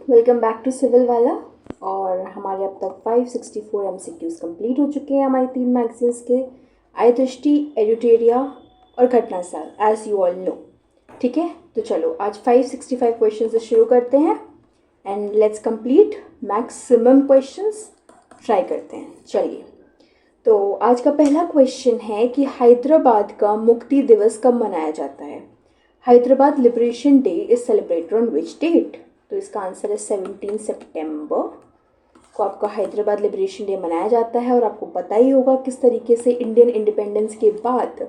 Welcome back to civil वाला। और हमारे अब तक 564 MCQs कंप्लीट हो चुके हैं हमारी 3 मैगजीन्स के, आई दृष्टि, एडिटेरिया और घटनासार, एज यू ऑल नो। ठीक है, तो चलो आज 565 क्वेश्चन से शुरू करते हैं and let's complete maximum questions try करते हैं। चलिए, तो आज का पहला क्वेश्चन है कि हैदराबाद का मुक्ति दिवस कब मनाया जाता है। Hyderabad liberation day is celebrated on which date? तो इसका आंसर है 17 सितंबर को आपका हैदराबाद लिबरेशन डे मनाया जाता है। और आपको पता ही होगा किस तरीके से इंडियन इंडिपेंडेंस के बाद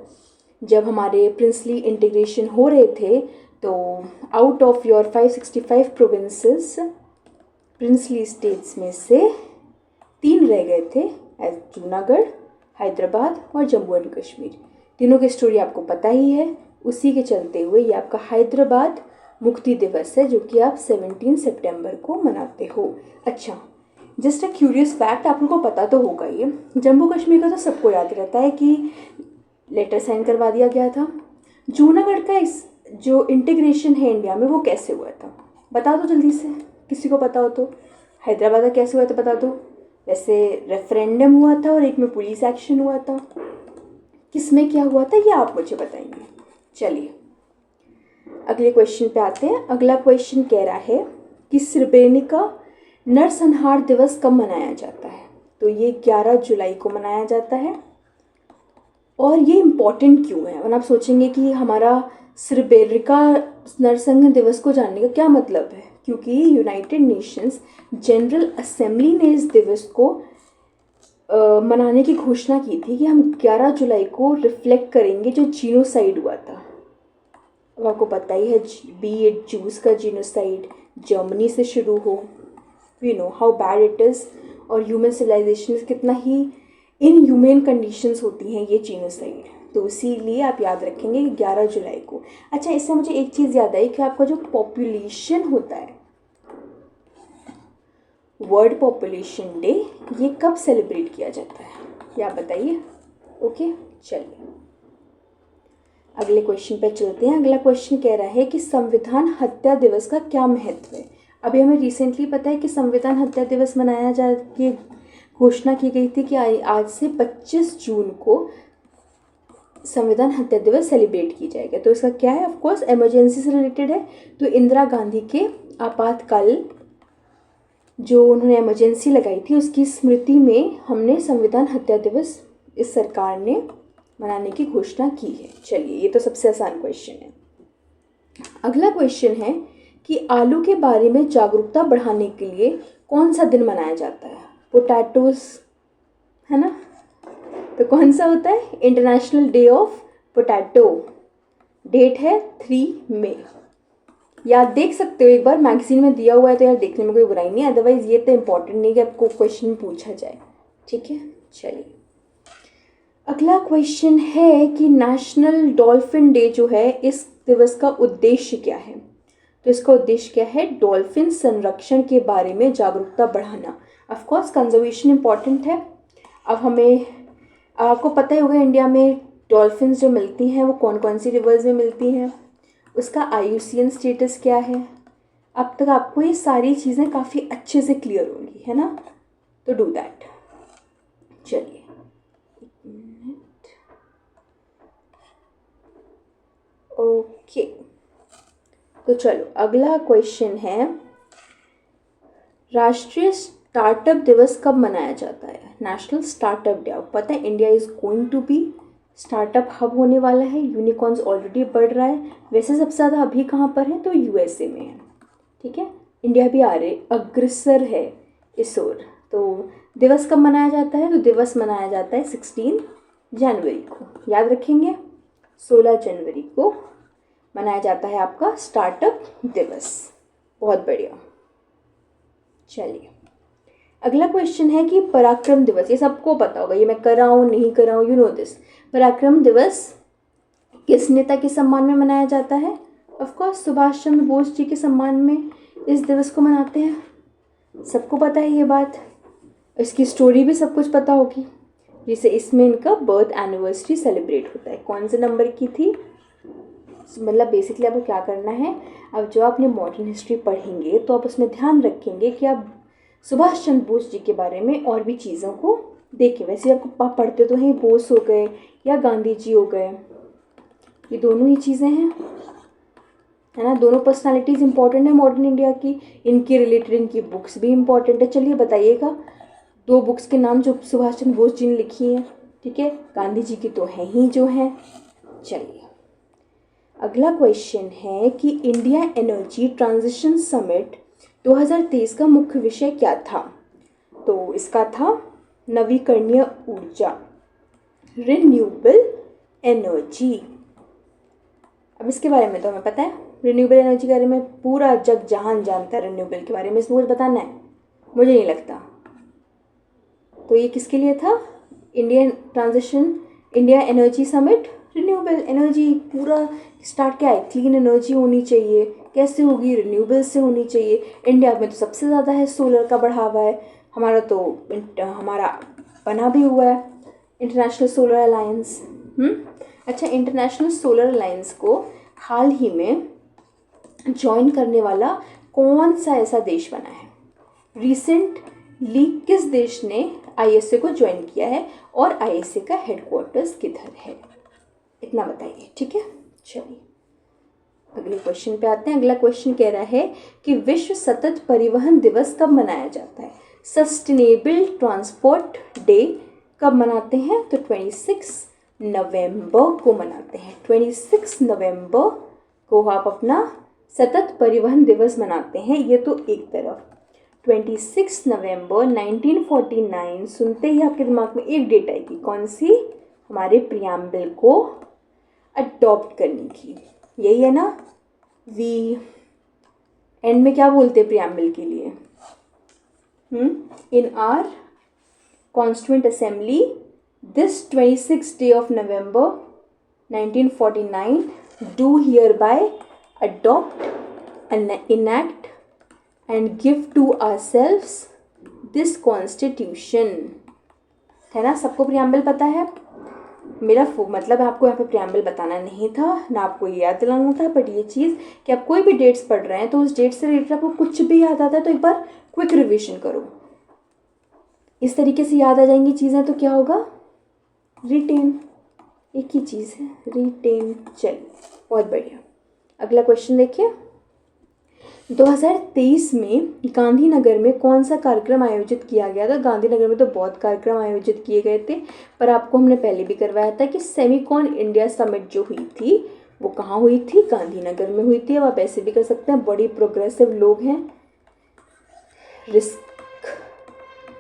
जब हमारे प्रिंसली इंटीग्रेशन हो रहे थे, तो out of your 565 provinces, princely states में से 3 रह गए थे, एज जूनागढ़, हैदराबाद और जम्मू एंड कश्मीर। तीनों की स्टोरी आपको पता ही है। उसी के चलते हुए ये आपका हैदराबाद मुक्ति दिवस है, जो कि आप 17 सितंबर को मनाते हो। अच्छा, जस्ट अ क्यूरियस फैक्ट, आप लोगों को पता तो होगा ये, जम्मू कश्मीर का तो सबको याद रहता है कि लेटर साइन करवा दिया गया था। जूनागढ़ का इस जो इंटीग्रेशन है इंडिया में, वो कैसे हुआ था बता दो जल्दी से, किसी को पता हो तो। हैदराबाद का कैसे हुआ था बता दो। वैसे रेफरेंडम हुआ था और एक में पुलिस एक्शन हुआ था। किस में क्या हुआ था ये आप मुझे बताएंगे। चलिए अगले क्वेश्चन पे आते हैं। अगला क्वेश्चन कह रहा है कि स्रेब्रेनिका नरसंहार दिवस कब मनाया जाता है। तो ये 11 जुलाई को मनाया जाता है। और ये इम्पॉर्टेंट क्यों है? और आप सोचेंगे कि हमारा स्रेब्रेनिका नरसंहार दिवस को जानने का क्या मतलब है, क्योंकि यूनाइटेड नेशंस जनरल असेंबली ने इस दिवस को मनाने की घोषणा की थी कि हम 11 जुलाई को रिफ्लेक्ट करेंगे जो जीनोसाइड हुआ था। अब आपको पता ही है, बी इट जूस का जीनोसाइड जर्मनी से शुरू हो, we know how bad it is, और ह्यूमन सिविलाइजेशन कितना ही इनह्यूमन कंडीशंस होती हैं ये जीनोसाइड। तो इसीलिए आप याद रखेंगे 11 जुलाई को। अच्छा, इससे मुझे एक चीज़ याद आई कि आपका जो पॉपुलेशन होता है, वर्ल्ड पॉपुलेशन डे, ये कब सेलिब्रेट किया जाता है ये आप बताइए। ओके, चलिए अगले क्वेश्चन पर चलते हैं। अगला क्वेश्चन कह रहा है कि संविधान हत्या दिवस का क्या महत्व है। अभी हमें रिसेंटली पता है कि संविधान हत्या दिवस मनाया जा के घोषणा की गई थी कि आज से 25 जून को संविधान हत्या दिवस सेलिब्रेट की जाएगा। तो इसका क्या है? ऑफ कोर्स इमरजेंसी से रिलेटेड है। तो इंदिरा गांधी के आपातकाल जो उन्होंने इमरजेंसी लगाई थी, उसकी स्मृति में हमने संविधान हत्या दिवस इस सरकार ने मनाने की घोषणा की है। चलिए, ये तो सबसे आसान क्वेश्चन है। अगला क्वेश्चन है कि आलू के बारे में जागरूकता बढ़ाने के लिए कौन सा दिन मनाया जाता है। पोटैटोज है ना, तो कौन सा होता है? International day of potato. Date है 3 मई। याद देख सकते हो, एक बार मैगजीन में दिया हुआ है तो यार देखने में कोई बुराई नहीं है, अदरवाइज ये तो इंपॉर्टेंट नहीं कि आपको क्वेश्चन पूछा जाए। ठीक है, चलिए अगला क्वेश्चन है कि नेशनल डॉल्फिन डे जो है, इस दिवस का उद्देश्य क्या है। तो इसका उद्देश्य क्या है? डॉल्फिन संरक्षण के बारे में जागरूकता बढ़ाना। ऑफ कोर्स कंजर्वेशन इम्पॉर्टेंट है। अब हमें आपको पता ही होगा इंडिया में डॉल्फिन्स जो मिलती हैं वो कौन कौन सी रिवर्स में मिलती हैं, उसका IUCN स्टेटस क्या है। अब तक आपको ये सारी चीज़ें काफ़ी अच्छे से क्लियर होंगी, है ना, तो डू दैट। चलिए ओके, तो चलो अगला क्वेश्चन है, राष्ट्रीय स्टार्टअप दिवस कब मनाया जाता है। National startup day. आपको पता है India is going to be startup hub होने वाला है। यूनिकॉर्न्स ऑलरेडी बढ़ रहा है। वैसे सबसे ज़्यादा अभी कहाँ पर है? तो USA में है। ठीक है, इंडिया भी अग्रसर है इस ओर। तो दिवस कब मनाया जाता है? तो दिवस मनाया जाता है 16 जनवरी को। याद रखेंगे, 16 जनवरी को मनाया जाता है आपका स्टार्टअप दिवस। बहुत बढ़िया। चलिए अगला क्वेश्चन है कि पराक्रम दिवस, ये सबको पता होगा, ये मैं कर रहा हूँ नहीं कर रहा हूँ, यू नो दिस। पराक्रम दिवस किस नेता के सम्मान में मनाया जाता है? ऑफ कोर्स सुभाष चंद्र बोस जी के सम्मान में इस दिवस को मनाते हैं। सबको पता है ये बात, इसकी स्टोरी भी सब कुछ पता होगी। जिसे इसमें इनका बर्थ एनिवर्सरी सेलिब्रेट होता है। कौन से नंबर की थी? मतलब बेसिकली आपको क्या करना है, अब जो आपने मॉडर्न हिस्ट्री पढ़ेंगे तो आप उसमें ध्यान रखेंगे कि आप सुभाष चंद्र बोस जी के बारे में और भी चीज़ों को देखें। वैसे आपको पढ़ते तो हैं, बोस हो गए या गांधी जी हो गए, ये दोनों ही चीज़ें हैं, है ना। दोनों पर्सनालिटीज़ इंपॉर्टेंट है मॉडर्न इंडिया की, इनके रिलेटेड इनकी बुक्स भी इंपॉर्टेंट है। चलिए बताइएगा 2 बुक्स के नाम जो सुभाष चंद्र बोस जी ने लिखी हैं। ठीक है, गांधी जी की तो है ही जो है। चलिए अगला क्वेश्चन है कि इंडिया एनर्जी ट्रांजिशन समिट 2023 का मुख्य विषय क्या था। तो इसका था नवीकरणीय ऊर्जा, रिन्यूएबल एनर्जी। अब इसके बारे में तो हमें पता है, रिन्यूएबल एनर्जी के बारे में पूरा जग जहान जानता है। रिन्यूएबल के बारे में इसमें कुछ बताना है मुझे नहीं लगता। तो ये किसके लिए था, India energy summit, renewable energy पूरा स्टार्ट क्या है, क्लीन एनर्जी होनी चाहिए। कैसे होगी, रिन्यूएबल से होनी चाहिए। इंडिया में तो सबसे ज़्यादा है, सोलर का बढ़ावा है हमारा, तो हमारा बना भी हुआ है इंटरनेशनल सोलर अलायंस। अच्छा, इंटरनेशनल सोलर अलायंस को हाल ही में ज्वाइन करने वाला कौन सा ऐसा देश बना है, रिसेंटली किस देश ने आईएसए को ज्वाइन किया है और आईएसए का हेडक्वार्टर्स किधर है, इतना बताइए। ठीक है, चलिए अगले क्वेश्चन पे आते हैं। अगला क्वेश्चन कह रहा है कि विश्व सतत परिवहन दिवस कब मनाया जाता है। सस्टेनेबल ट्रांसपोर्ट डे कब मनाते हैं, तो 26 नवंबर को मनाते हैं। 26 नवंबर को आप अपना सतत परिवहन दिवस मनाते हैं। ये तो एक तरफ 26 नवंबर 1949 सुनते ही आपके दिमाग में एक डेट आएगी, कौन सी, हमारे प्रियम्बल को अडॉप्ट करने की, यही है ना। वी एंड में क्या बोलते हैं प्रियम्बल के लिए, इन our constituent assembly this 26 day of November 1949 do hereby adopt and enact and give to ourselves this constitution। है ना, सबको प्रियम्बल पता है। मेरा मतलब आपको यहाँ पे प्रियम्बल बताना नहीं था ना, आपको याद दिलाना था, बट ये चीज़ कि आप कोई भी डेट्स पढ़ रहे हैं तो उस डेट से रिलेटेड आपको कुछ भी याद आता है तो एक बार क्विक रिविजन करो। इस तरीके से याद आ जाएंगी चीज़ें तो क्या होगा, रिटेन, एक ही चीज़ है, रिटेन। चलिए बहुत बढ़िया, अगला क्वेश्चन देखिए। 2023 में गांधीनगर में कौन सा कार्यक्रम आयोजित किया गया था। गांधीनगर में तो बहुत कार्यक्रम आयोजित किए गए थे, पर आपको हमने पहले भी करवाया था कि सेमिकॉन इंडिया समिट जो हुई थी वो कहाँ हुई थी, गांधीनगर में हुई थी। अब आप ऐसे भी कर सकते हैं, बड़ी प्रोग्रेसिव लोग हैं, रिस्क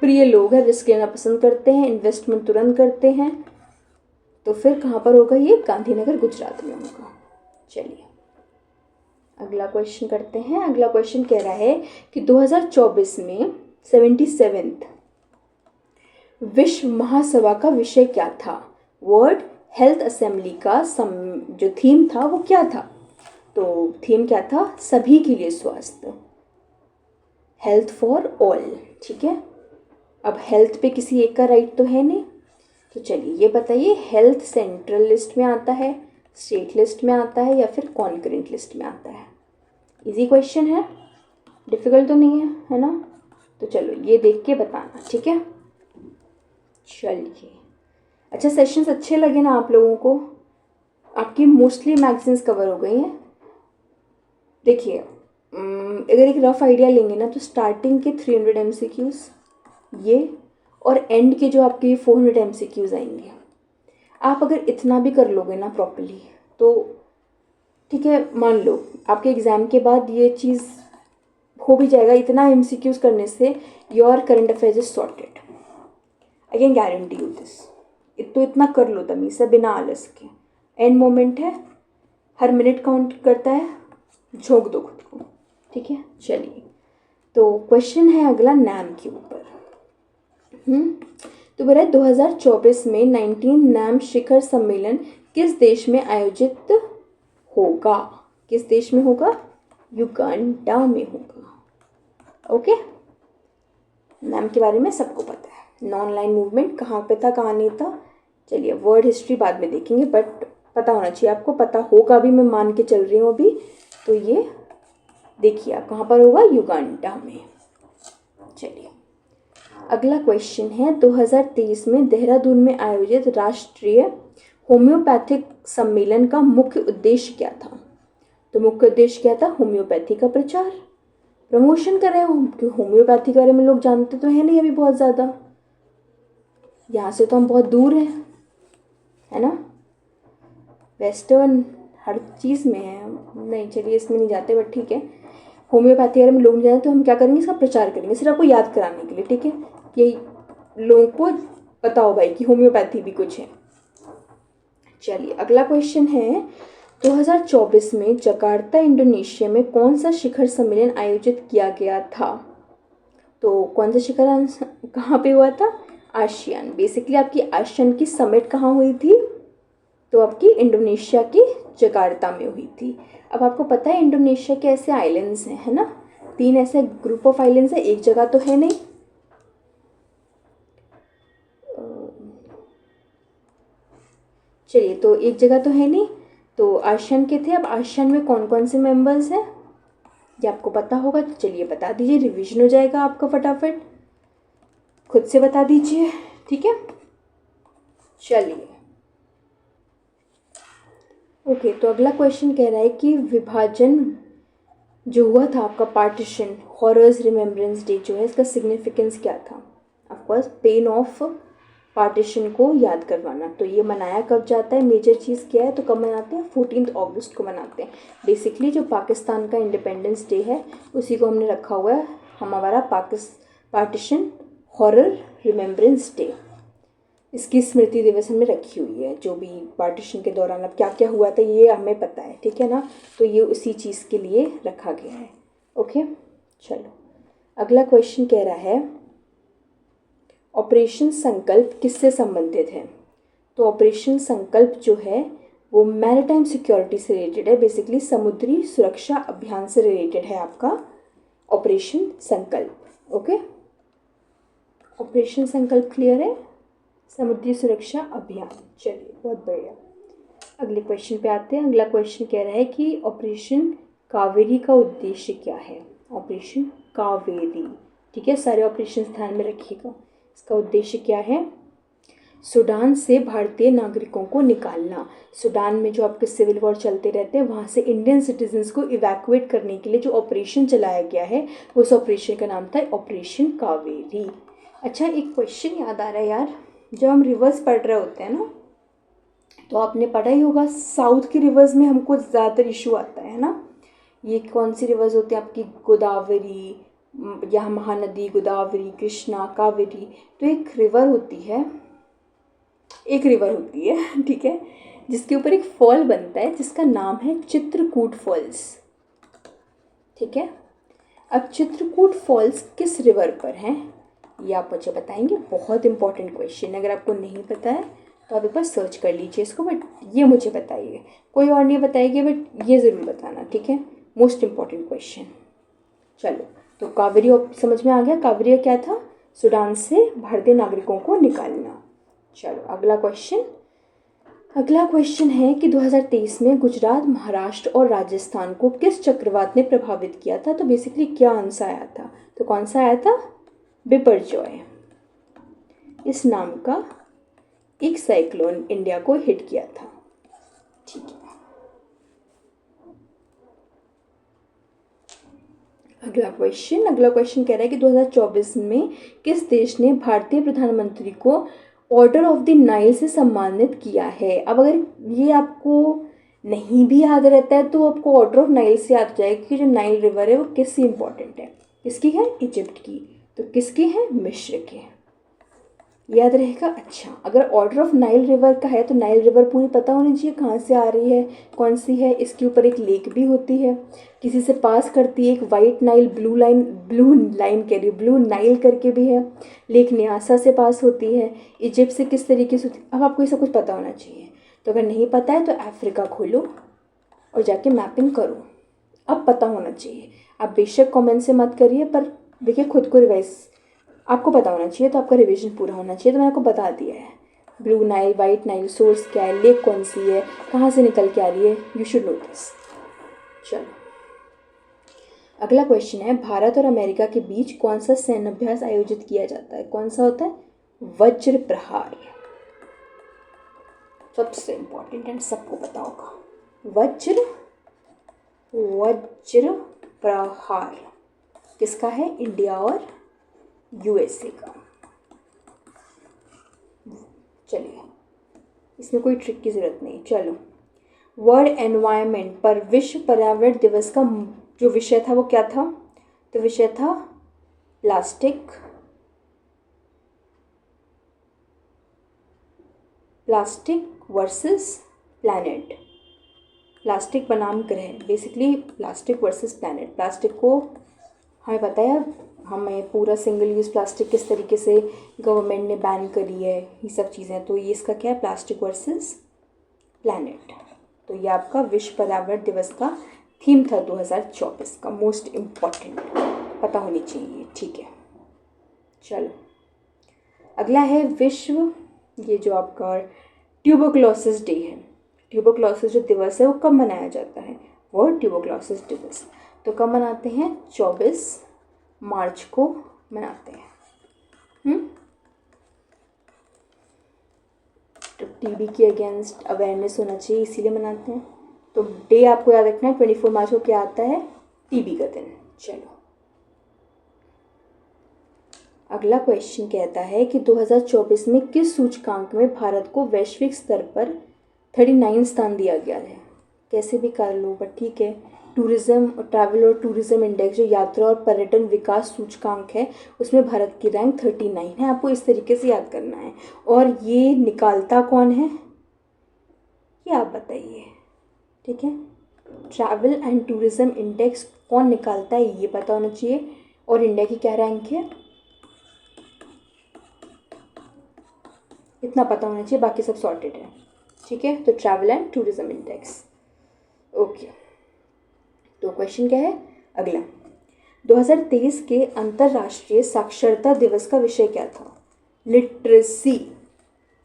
प्रिय लोग हैं, रिस्क लेना पसंद करते हैं, इन्वेस्टमेंट तुरंत करते हैं, तो फिर कहाँ पर होगा ये, गांधीनगर गुजरात में होगा। चलिए अगला क्वेश्चन करते हैं। अगला क्वेश्चन कह रहा है कि 2024 में 77th विश्व महासभा का विषय क्या था। वर्ल्ड हेल्थ असेंबली का जो थीम था वो क्या था, तो थीम क्या था, सभी के लिए स्वास्थ्य, हेल्थ फॉर ऑल। ठीक है, अब हेल्थ पे किसी एक का राइट तो है नहीं, तो चलिए ये बताइए, हेल्थ सेंट्रल लिस्ट में आता है, स्टेट लिस्ट में आता है या फिर कॉन्करेंट लिस्ट में आता है। इजी क्वेश्चन है, डिफ़िकल्ट तो नहीं है ना। तो चलो ये देख के बताना, ठीक है। चलिए अच्छा, सेशंस अच्छे लगे ना आप लोगों को, आपकी मोस्टली मैगजीन्स कवर हो गई हैं। देखिए अगर एक रफ आइडिया लेंगे ना तो स्टार्टिंग के 300 MCQs ये, और एंड के जो आपके 400 MCQs आएंगे, आप अगर इतना भी कर लोगे ना प्रॉपर्ली तो ठीक है, मान लो आपके एग्ज़ाम के बाद ये चीज़ हो भी जाएगा। इतना MCQs करने से your current affairs is sorted, I can guarantee you this. तो इतना कर लो तमीज़ से, बिना आलस के। एंड मोमेंट है, हर मिनट काउंट करता है, झोंक दो खुद को, ठीक है। चलिए तो क्वेश्चन है अगला नैम के ऊपर। तो बोला 2024 में 19 नैम शिखर सम्मेलन किस देश में आयोजित होगा, किस देश में होगा, युगांडा में होगा। ओके, नाम के बारे में सबको पता है। नॉन लाइन मूवमेंट कहाँ पे था, कहाँ नहीं था। चलिए वर्ड हिस्ट्री बाद में देखेंगे, बट पता होना चाहिए आपको, पता होगा भी, मैं मान के चल रही हूँ अभी। तो ये देखिए आप कहाँ पर होगा, युगांडा में। चलिए अगला क्वेश्चन है, 2023 में देहरादून में आयोजित राष्ट्रीय होम्योपैथिक सम्मेलन का मुख्य उद्देश्य क्या था? तो मुख्य उद्देश्य क्या था? होम्योपैथी का प्रचार, प्रमोशन कर रहे हो कि होम्योपैथी के बारे में लोग जानते तो है नहीं अभी बहुत ज़्यादा, यहाँ से तो हम बहुत दूर हैं, है ना, वेस्टर्न हर चीज़ में है। नहीं चलिए इसमें नहीं जाते, बट ठीक है, होम्योपैथी के बारे में लोग नहीं जानते तो हम क्या करेंगे, इसका प्रचार करेंगे सिर्फ आपको याद कराने के लिए, ठीक है, कि लोगों को पता हो भाई कि होम्योपैथी भी कुछ है। चलिए अगला क्वेश्चन है, 2024 में जकार्ता इंडोनेशिया में कौन सा शिखर सम्मेलन आयोजित किया गया था? तो कौन सा शिखर कहाँ पे हुआ था? आसियान। बेसिकली आपकी आसियान की समिट कहाँ हुई थी? तो आपकी इंडोनेशिया की जकार्ता में हुई थी। अब आपको पता है इंडोनेशिया के ऐसे आइलैंड्स हैं, है ना, 3 ऐसे ग्रुप ऑफ आइलैंड्स है, एक जगह तो है नहीं। चलिए तो एक जगह तो है नहीं, तो आसियान के थे। अब आसियान में कौन कौन से मेंबर्स हैं ये आपको पता होगा, तो चलिए बता दीजिए, रिवीजन हो जाएगा आपका, फटाफट खुद से बता दीजिए, ठीक है। चलिए ओके, तो अगला क्वेश्चन कह रहा है कि विभाजन जो हुआ था आपका, पार्टीशन, हॉरर्स रिमेम्बरेंस डे जो है, इसका सिग्निफिकेंस क्या था? ऑफकोर्स पेन ऑफ पार्टीशन को याद करवाना। तो ये मनाया कब जाता है, मेजर चीज़ क्या है, तो कब मनाते हैं? 14 अगस्त को मनाते हैं। बेसिकली जो पाकिस्तान का इंडिपेंडेंस डे है उसी को हमने रखा हुआ है हमारा पार्टीशन हॉरर रिमेम्बरेंस डे। इसकी स्मृति दिवस हमने रखी हुई है, जो भी पार्टीशन के दौरान अब क्या क्या हुआ था ये हमें पता है, ठीक है ना, तो ये उसी चीज़ के लिए रखा गया है। ओके चलो अगला क्वेश्चन कह रहा है, ऑपरेशन संकल्प किससे संबंधित है? तो ऑपरेशन संकल्प जो है वो मैरीटाइम सिक्योरिटी से रिलेटेड है, बेसिकली समुद्री सुरक्षा अभियान से रिलेटेड है आपका ऑपरेशन संकल्प। ओके ऑपरेशन संकल्प क्लियर है, समुद्री सुरक्षा अभियान। चलिए बहुत बढ़िया, अगले क्वेश्चन पे आते हैं। अगला क्वेश्चन कह रहा है कि ऑपरेशन कावेरी का उद्देश्य क्या है? ऑपरेशन कावेरी, ठीक है, सारे ऑपरेशन ध्यान में रखिएगा। इसका उद्देश्य क्या है? सूडान से भारतीय नागरिकों को निकालना। सूडान में जो आपके सिविल वॉर चलते रहते हैं वहाँ से इंडियन सिटीजन्स को इवैक्यूएट करने के लिए जो ऑपरेशन चलाया गया है उस ऑपरेशन का नाम था ऑपरेशन कावेरी। अच्छा एक क्वेश्चन याद आ रहा है यार, जब हम रिवर्स पढ़ रहे होते हैं ना, तो आपने पढ़ा ही होगा साउथ की रिवर्स में हमको ज़्यादातर इशू आता है ना। ये कौन सी रिवर्स होती है आपकी? गोदावरी या महानदी, गोदावरी, कृष्णा, कावेरी। तो एक रिवर होती है ठीक है, जिसके ऊपर एक फॉल बनता है जिसका नाम है चित्रकूट फॉल्स, ठीक है। अब चित्रकूट फॉल्स किस रिवर पर हैं ये आप मुझे बताएंगे। बहुत इंपॉर्टेंट क्वेश्चन, अगर आपको नहीं पता है तो आप एक बार सर्च कर लीजिए इसको, बट ये मुझे बताइए, कोई और नहीं बताएगी बट ये ज़रूर बताना, ठीक है, मोस्ट इम्पॉर्टेंट क्वेश्चन। चलो तो कावेरी समझ में आ गया, कावेरी क्या था? सूडान से भारतीय नागरिकों को निकालना। चलो अगला क्वेश्चन है कि 2023 में गुजरात, महाराष्ट्र और राजस्थान को किस चक्रवात ने प्रभावित किया था? तो बेसिकली क्या आंसर आया था? तो कौन सा आया था? बिपरजॉय, इस नाम का एक साइक्लोन इंडिया को हिट किया था, ठीक है। अगला क्वेश्चन कह रहा है कि 2024 में किस देश ने भारतीय प्रधानमंत्री को ऑर्डर ऑफ द नाइल से सम्मानित किया है? अब अगर ये आपको नहीं भी याद रहता है तो आपको ऑर्डर ऑफ नाइल से याद जाएगा कि जो नाइल रिवर है वो किससे इंपॉर्टेंट है? किसकी है? इजिप्ट की। तो किसकी है? मिस्र के, याद रहेगा। अच्छा अगर ऑर्डर ऑफ नाइल रिवर का है तो नाइल रिवर पूरी पता होनी चाहिए कहाँ से आ रही है, कौन सी है। इसके ऊपर एक लेक भी होती है, किसी से पास करती है, एक वाइट नाइल, ब्लू नाइल करके भी है, लेक न्यासा से पास होती है, इजिप्ट से किस तरीके से होती है। अब आपको ये सब कुछ पता होना चाहिए। तो अगर नहीं पता है तो अफ्रीका खोलो और जाके मैपिंग करो, अब पता होना चाहिए। आप बेशक कमेंट से मत करिए, पर देखिए खुद को रिवाइज आपको पता होना चाहिए, तो आपका रिवीजन पूरा होना चाहिए। तो मैंने आपको बता दिया है, blue Nile, white Nile, source क्या है, लेक कौन सी है, कहाँ से निकल के आ रही है, यू शुड नो दिस। चलो अगला क्वेश्चन है, भारत और अमेरिका के बीच कौन सा सैन्य अभ्यास आयोजित किया जाता है? कौन सा होता है? वज्र प्रहार। सबसे इंपॉर्टेंट एंड सबको पता होगा, वज्र प्रहार किसका है? इंडिया और यूएसए का। चलिए इसमें कोई ट्रिक की ज़रूरत नहीं। चलो वर्ल्ड एनवायरनमेंट पर विश्व पर्यावरण दिवस का जो विषय था वो क्या था? तो विषय था प्लास्टिक वर्सेस प्लैनेट। प्लास्टिक बनाम ग्रह, basically plastic versus planet. Plastic को हमें पता है, हमें पूरा सिंगल यूज़ प्लास्टिक किस तरीके से गवर्नमेंट ने बैन करी है, ये सब चीज़ें। तो ये इसका क्या है? Plastic versus planet. तो ये आपका विश्व पर्यावरण दिवस का थीम था 2024 का, मोस्ट इम्पॉर्टेंट, पता होनी चाहिए। ठीक है, चलो अगला है विश्व, ये जो आपका ट्यूबरक्लोसिस डे है, ट्यूबरक्लोसिस जो दिवस है वो कब मनाया जाता है? वर्ल्ड ट्यूबरक्लोसिस दिवस। तो कब मनाते हैं? 24 मार्च को मनाते हैं। तो टीबी के अगेंस्ट अवेयरनेस होना चाहिए, इसीलिए मनाते हैं। तो डे आपको याद रखना है, 24 मार्च को क्या आता है? टीबी का दिन। चलो अगला क्वेश्चन कहता है कि 2024 में किस सूचकांक में भारत को वैश्विक स्तर पर 39 स्थान दिया गया है? कैसे भी कर लो बट ठीक है। टूरिज्म और ट्रैवल और टूरिज्म इंडेक्स जो यात्रा और पर्यटन विकास सूचकांक है उसमें भारत की रैंक 39 है। आपको इस तरीके से याद करना है। और ये निकालता कौन है ये आप बताइए, ठीक है। ट्रैवल एंड टूरिज्म इंडेक्स कौन निकालता है ये पता होना चाहिए। और इंडिया की क्या रैंक है इतना पता होना चाहिए, बाकी सब सॉर्टेड है, ठीक है। तो travel and tourism index, okay. तो क्वेश्चन क्या है अगला? 2023 के अंतर्राष्ट्रीय साक्षरता दिवस का विषय क्या था? लिटरेसी,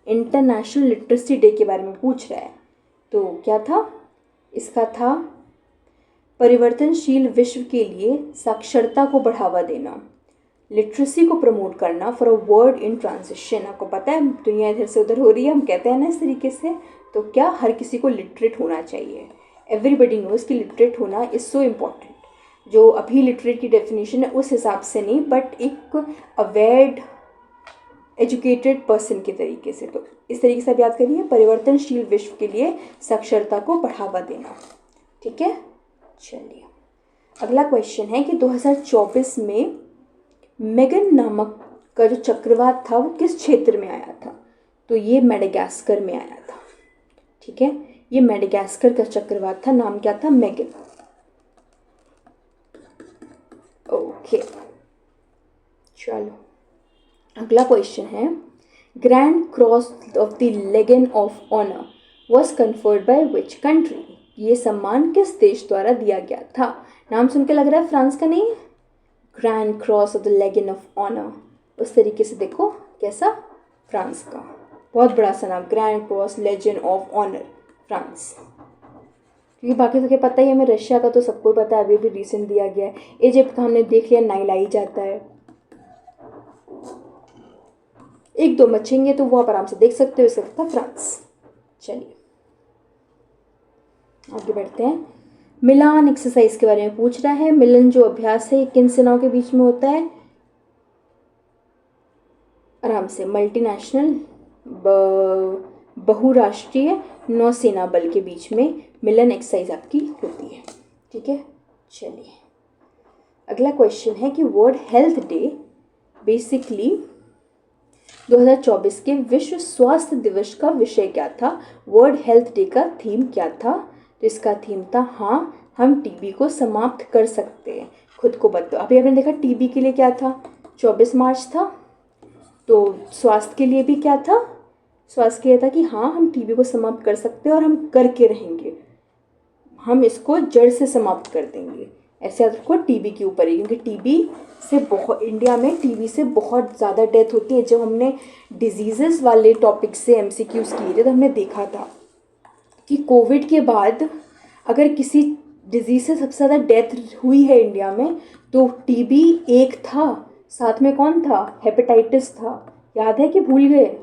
इंटरनेशनल लिटरेसी डे के बारे में पूछ रहा है। तो क्या था इसका? था परिवर्तनशील विश्व के लिए साक्षरता को बढ़ावा देना, लिटरेसी को प्रमोट करना for a world in transition. आपको पता है दुनिया इधर से उधर हो रही है, हम कहते हैं ना इस तरीके से। तो क्या हर किसी को लिटरेट होना चाहिए। एवरीबडी नोज कि लिटरेट होना इज़ सो इम्पॉर्टेंट। जो अभी लिटरेट की डेफिनेशन है उस हिसाब से नहीं, बट एक अवेयर्ड एजुकेटेड पर्सन के तरीके से। तो इस तरीके से आप याद करिए, परिवर्तनशील विश्व के लिए साक्षरता को बढ़ावा देना, ठीक है। चलिए अगला क्वेश्चन है कि 2024 में मेगन नामक का जो चक्रवात था वो किस क्षेत्र में आया था? तो ये मेडागास्कर में आया था, ठीक है। ये मेडागास्कर का चक्रवात था, नाम क्या था? Megan, okay. चलो अगला क्वेश्चन है, grand cross of the legion of honour was conferred by which country? ये सम्मान किस देश द्वारा दिया गया था? नाम सुन के लग रहा है फ्रांस का नहीं? Grand cross of the legion of honour, उस तरीके से देखो कैसा, फ्रांस का। बहुत बड़ा सा नाम, grand cross legion of honour, France. क्योंकि बाकी तो क्या पता ही हमें, रशिया का तो सबको पता है, अभी भी रिसेंट दिया गया है। इजिप्ट का हमने देख लिया, नाइल आई जाता है। एक दो बचेंगे तो वो आप आराम से देख सकते हो, इसका था फ्रांस। चलिए आगे बढ़ते हैं। मिलान एक्सरसाइज के बारे में पूछ रहा है। मिलन जो अभ्यास है किन सेनाओं के बीच में होता है? आराम से, मल्टीनेशनल बहुराष्ट्रीय नौसेना बल के बीच में मिलन एक्सरसाइज आपकी होती है, ठीक है। चलिए अगला क्वेश्चन है कि वर्ल्ड हेल्थ डे, बेसिकली 2024 के विश्व स्वास्थ्य दिवस का विषय क्या था? वर्ल्ड हेल्थ डे का थीम क्या था? तो इसका थीम था हाँ हम टीबी को समाप्त कर सकते हैं, खुद को बदलो। अभी आपने देखा टीबी के लिए क्या था, 24 मार्च था। तो स्वास्थ्य के लिए भी क्या था? स्वास्थ्य के लिए था कि हाँ हम टीबी को समाप्त कर सकते हैं और हम करके रहेंगे, हम इसको जड़ से समाप्त कर देंगे। ऐसे याद रखो टीबी के ऊपर ही, क्योंकि टीबी से बहुत, इंडिया में टीबी से बहुत ज़्यादा डेथ होती है। जब हमने डिजीज़ेस वाले टॉपिक से एमसीक्यूज़ किए थे तो हमने देखा था कि कोविड के बाद अगर किसी डिजीज़ से सबसे ज़्यादा डेथ हुई है इंडिया में तो टीबी एक था, साथ में कौन था, हेपेटाइटिस था। याद है कि भूल गए?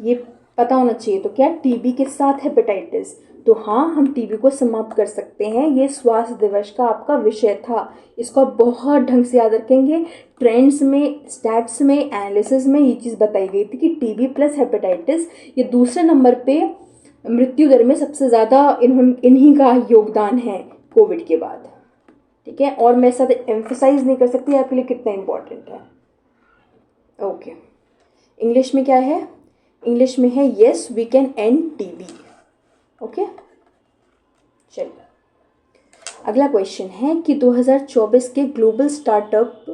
ये पता होना चाहिए। तो क्या टीबी के साथ हेपेटाइटिस। तो हाँ, हम टीबी को समाप्त कर सकते हैं। ये स्वास्थ्य दिवस का आपका विषय था, इसको आप बहुत ढंग से याद रखेंगे। ट्रेंड्स में, स्टैट्स में, एनालिसिस में ये चीज़ बताई गई थी कि टीबी प्लस हेपेटाइटिस ये दूसरे नंबर पे मृत्यु दर में सबसे ज़्यादा इन्हीं का योगदान है कोविड के बाद। ठीक है, और मैं साथ एम्फसाइज नहीं कर सकती आपके लिए कितना इम्पोर्टेंट है। ओके, इंग्लिश में क्या है? इंग्लिश में है yes we can end TB. Okay, चलिए अगला क्वेश्चन है कि 2024 के ग्लोबल स्टार्टअप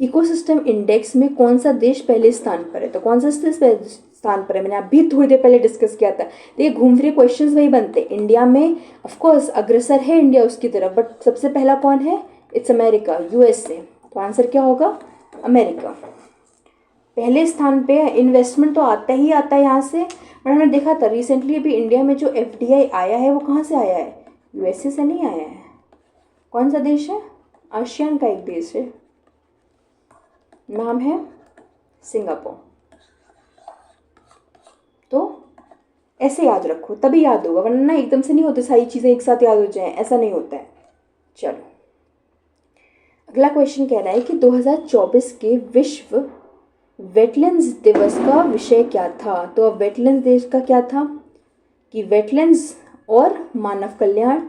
इकोसिस्टम इंडेक्स में कौन सा देश पहले स्थान पर है? तो कौन सा देश पहले स्थान पर है, मैंने अभी थोड़ी देर पहले डिस्कस किया था। देखिए घूम फिर क्वेश्चंस वही बनते हैं। इंडिया में ऑफकोर्स अग्रसर है इंडिया उसकी तरफ, बट सबसे पहला कौन है? It's America, USA. तो आंसर क्या होगा? अमेरिका पहले स्थान पे है। इन्वेस्टमेंट तो आता ही आता है यहाँ से, बट हमने देखा था रिसेंटली अभी इंडिया में जो एफडीआई आया है वो कहाँ से आया है? यूएसए से नहीं आया है। कौन सा देश है? आसियान का एक देश है, नाम है सिंगापुर। तो ऐसे याद रखो तभी याद होगा, वरना ना एकदम से नहीं होते सारी चीज़ें एक साथ याद हो जाएं, ऐसा नहीं होता है। चलो अगला क्वेश्चन कह रहा है कि 2024 के विश्व वेटलैंड्स दिवस का विषय क्या था? तो अब वेटलैंड्स देश का क्या था कि वेटलैंड्स और मानव कल्याण,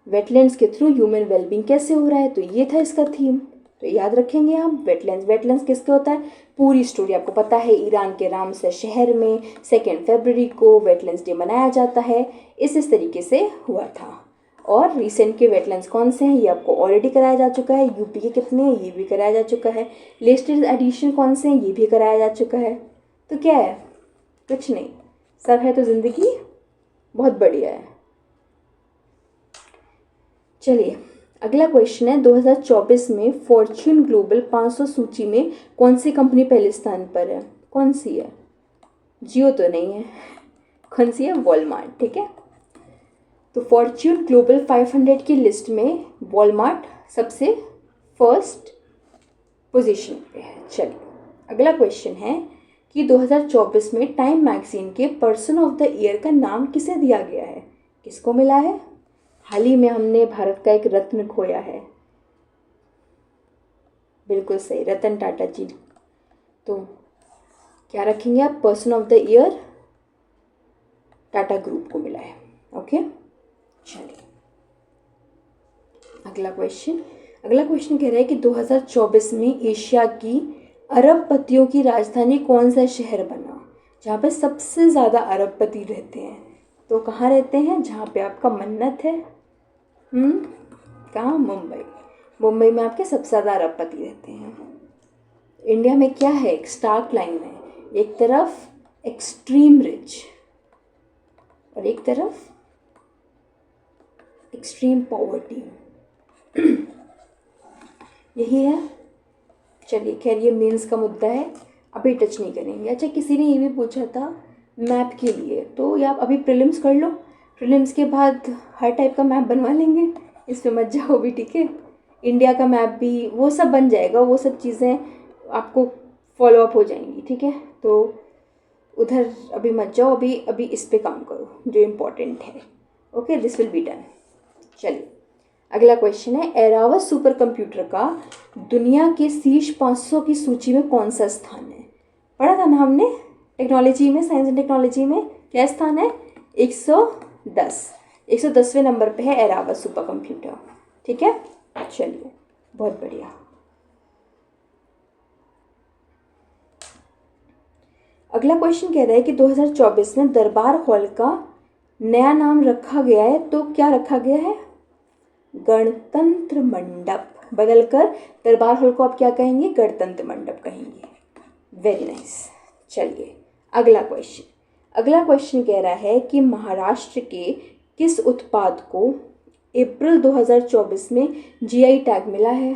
वेटलैंड्स के थ्रू ह्यूमन वेलबींग कैसे हो रहा है, तो ये था इसका थीम। तो याद रखेंगे हम वेटलैंड्स। वेटलैंड्स किसके होता है? पूरी स्टोरी आपको पता है। ईरान के रामसर शहर में 2 फरवरी को वेटलैंड्स डे मनाया जाता है। इस तरीके से हुआ था। और रिसेंट के वेटलैंड्स कौन से हैं ये आपको ऑलरेडी कराया जा चुका है। यूपी के कितने हैं ये भी कराया जा चुका है। लेटेस्ट एडिशन कौन से हैं ये भी कराया जा चुका है। तो क्या है? कुछ नहीं, सब है तो ज़िंदगी बहुत बढ़िया है। चलिए अगला क्वेश्चन है 2024 में फॉर्च्यून ग्लोबल 500 सूची में कौन सी कंपनी पहले स्थान पर है? कौन सी है? जियो तो नहीं है। कौन सी है? वॉलमार्ट। ठीक है, तो फॉर्च्यून ग्लोबल 500 की लिस्ट में वॉलमार्ट सबसे फर्स्ट पोजीशन पे है। चलिए अगला क्वेश्चन है कि 2024 में टाइम मैगजीन के पर्सन ऑफ द ईयर का नाम किसे दिया गया है? किसको मिला है? हाल ही में हमने भारत का एक रत्न खोया है। बिल्कुल सही, रतन टाटा जी। तो क्या रखेंगे आप? Person of the year Tata group को मिला है। ओके, चलिए अगला क्वेश्चन कह रहा है कि 2024 में एशिया की अरबपतियों की राजधानी कौन सा शहर बना जहाँ पे सबसे ज़्यादा अरबपति रहते हैं? तो कहाँ रहते हैं? जहाँ पे आपका मन्नत है। कहाँ? मुंबई। मुंबई में आपके सबसे ज़्यादा अरबपति रहते हैं। इंडिया में क्या है? एक स्टार्क लाइन है, एक तरफ एक्सट्रीम रिच और एक तरफ एक्सट्रीम पॉवर्टी। यही है। चलिए खैर ये मेंस का मुद्दा है, अभी टच नहीं करेंगे। अच्छा किसी ने ये भी पूछा था मैप के लिए, तो या आप अभी प्रीलिम्स कर लो, प्रीलिम्स के बाद हर टाइप का मैप बनवा लेंगे, इस पे मत जाओ भी। ठीक है, इंडिया का मैप भी वो सब बन जाएगा, वो सब चीज़ें आपको फॉलो अप हो जाएंगी। ठीक है, तो उधर अभी मत जाओ, अभी अभी इस पे काम करो जो इम्पोर्टेंट है। Okay, this will be done. चलिए अगला क्वेश्चन है एरावस सुपर कंप्यूटर का दुनिया के शीर्ष 500 की सूची में कौन सा स्थान है? पढ़ा था ना हमने टेक्नोलॉजी में, साइंस एंड टेक्नोलॉजी में। क्या स्थान है? 110वें नंबर पे है एरावस सुपर कंप्यूटर। ठीक है, चलिए बहुत बढ़िया। अगला क्वेश्चन कह रहा है कि 2024 में दरबार हॉल का नया नाम रखा गया है, तो क्या रखा गया है? गणतंत्र मंडप। बदलकर दरबार हॉल को आप क्या कहेंगे? गणतंत्र मंडप कहेंगे। Very nice. चलिए अगला क्वेश्चन कह रहा है कि महाराष्ट्र के किस उत्पाद को अप्रैल 2024 में जीआई टैग मिला है।